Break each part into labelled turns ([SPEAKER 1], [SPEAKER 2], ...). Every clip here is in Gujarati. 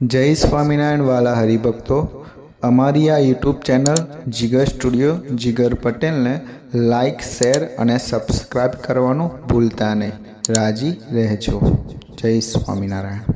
[SPEAKER 1] जय स्वामीनारायण वाला हरिभक्तों, अमारी आ यूट्यूब चैनल जिगर स्टूडियो जिगर पटेल ने लाइक शेर और सब्सक्राइब करवानुं भूलता नहीं। राजी रहजो। जय स्वामीनारायण।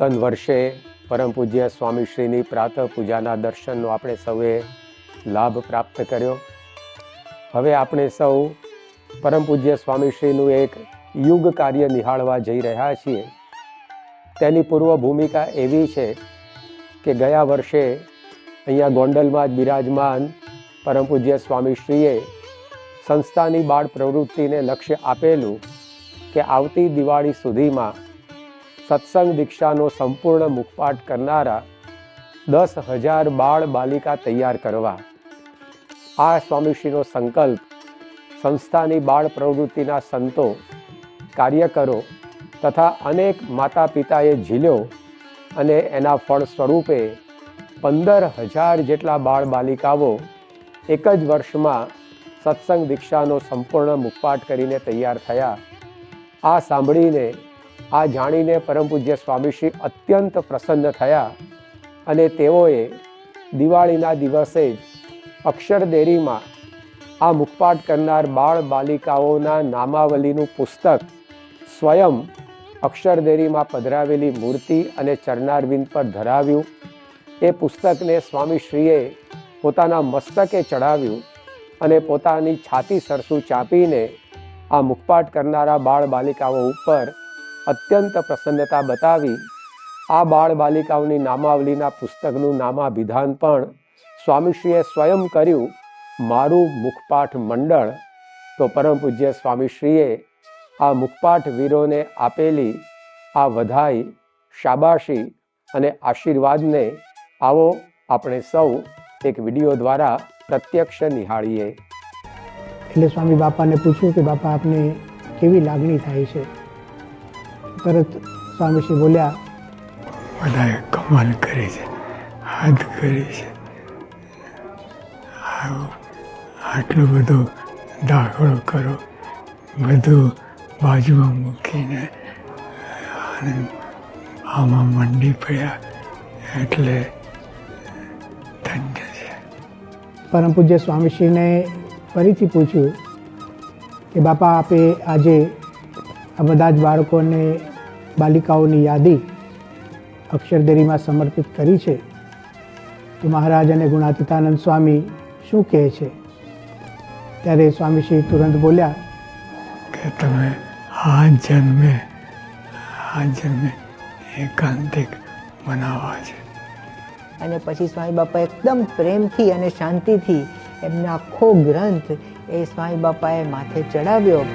[SPEAKER 2] નૂતન વર્ષે પરમ પૂજ્ય સ્વામીશ્રીની પ્રાતઃ પૂજાના દર્શનનો આપણે સૌએ લાભ પ્રાપ્ત કર્યો. હવે આપણે સૌ પરમ પૂજ્ય સ્વામીશ્રીનું એક યુગ કાર્ય નિહાળવા જઈ રહ્યા છીએ. તેની પૂર્વ ભૂમિકા એવી છે કે ગયા વર્ષે અહીંયા ગોંડલમાં જ બિરાજમાન પરમ પૂજ્ય સ્વામીશ્રીએ સંસ્થાની બાળ પ્રવૃત્તિને લક્ષ્ય આપેલું કે આવતી દિવાળી સુધીમાં સત્સંગ દીક્ષાનો સંપૂર્ણ મુખપાઠ કરનારા 10,000 બાળ બાલિકા તૈયાર કરવા. આ સ્વામીશ્રીનો સંકલ્પ સંસ્થાની બાળ પ્રવૃત્તિના સંતો, કાર્યકરો તથા અનેક માતા પિતાએ ઝીલ્યો અને એના ફળ સ્વરૂપે 15,000 જેટલા બાળ બાલિકાઓ એક જ વર્ષમાં સત્સંગ દીક્ષાનો સંપૂર્ણ મુખપાઠ કરીને તૈયાર થયા. આ સાંભળીને, આ જાણીને પરમ પૂજ્ય સ્વામીશ્રી અત્યંત પ્રસન્ન થયા અને તેઓએ દિવાળીના દિવસે જ અક્ષરદેરીમાં આ મુખપાઠ કરનાર બાળ બાલિકાઓના નામાવલીનું પુસ્તક સ્વયં અક્ષરદેરીમાં પધરાવેલી મૂર્તિ અને ચરણારવિંદ પર ધરાવ્યું. એ પુસ્તકને સ્વામીશ્રીએ પોતાના મસ્તકે ચડાવ્યું અને પોતાની છાતી સરસું ચાંપીને આ મુખપાઠ કરનારા બાળ બાલિકાઓ ઉપર અત્યંત પ્રસન્નતા બતાવી. આ બાળ બાલિકાઓની નામાવલીના પુસ્તકનું નામાભિધાન પણ સ્વામીશ્રીએ સ્વયં કર્યું, મારું મુખપાઠ મંડળ. તો પરમ પૂજ્ય સ્વામીશ્રીએ આ મુખપાઠ વીરોને આપેલી આ વધાઈ, શાબાશી અને આશીર્વાદને આવો આપણે સૌ એક વિડીયો દ્વારા પ્રત્યક્ષ નિહાળીએ.
[SPEAKER 3] એટલે સ્વામી બાપાને પૂછ્યું કે બાપા આપને કેવી લાગણી થાય છે? તરત સ્વામીશ્રી બોલ્યા,
[SPEAKER 4] બધાએ કમાલ કરી છે, હદ કરી છે. આટલું બધું દાખલો કરો, બધું બાજુમાં મૂકીને અને આમાં મંડી પડ્યા એટલે ધન્ય છે.
[SPEAKER 3] પરમ પૂજ્ય સ્વામીશ્રીને ફરીથી પૂછ્યું કે બાપા આપે આજે આ બધા જ બાળકોને, બાલિકાઓની યાદી અક્ષરદેરીમાં સમર્પિત કરી છે, તો મહારાજ અને ગુણાતીતાનંદ સ્વામી શું કહે છે? ત્યારે સ્વામીશ્રી તુરંત બોલ્યા
[SPEAKER 4] કે તમે આ જન્મે એકાંતિક બનાવવા છે.
[SPEAKER 5] અને પછી સ્વામી બાપા એકદમ પ્રેમથી અને શાંતિથી એમનો આખો ગ્રંથ એ સ્વામી બાપાએ માથે ચડાવ્યો.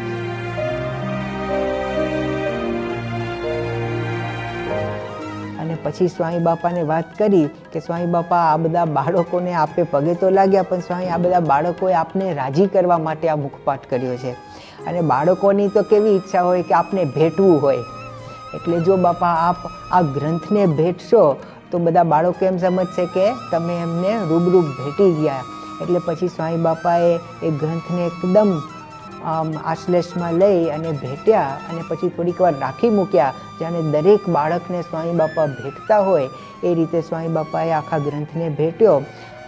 [SPEAKER 5] અને પછી સ્વામી બાપાને વાત કરી કે સ્વામી બાપા આ બધા બાળકોને આપે પગે તો લાગ્યા, પણ સ્વામી આ બધા બાળકોએ આપને રાજી કરવા માટે આ મુખપાઠ કર્યો છે. અને બાળકોની તો કેવી ઈચ્છા હોય કે આપને ભેટવું હોય, એટલે જો બાપા આપ આ ગ્રંથને ભેટશો તો બધા બાળકો એમ સમજશે કે તમે એમને રૂબરૂ ભેટી ગયા. એટલે પછી સ્વામી બાપાએ એ ગ્રંથને એકદમ આશ્લેષમાં લઈ અને ભેટ્યા અને પછી થોડીક વાર રાખી મૂક્યા, જાણે દરેક બાળકને સ્વામી બાપા ભેટતા હોય એ રીતે સ્વામી બાપાએ આખા ગ્રંથને ભેટ્યો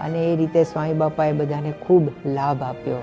[SPEAKER 5] અને એ રીતે સ્વામી બાપાએ બધાને ખૂબ લાભ આપ્યો.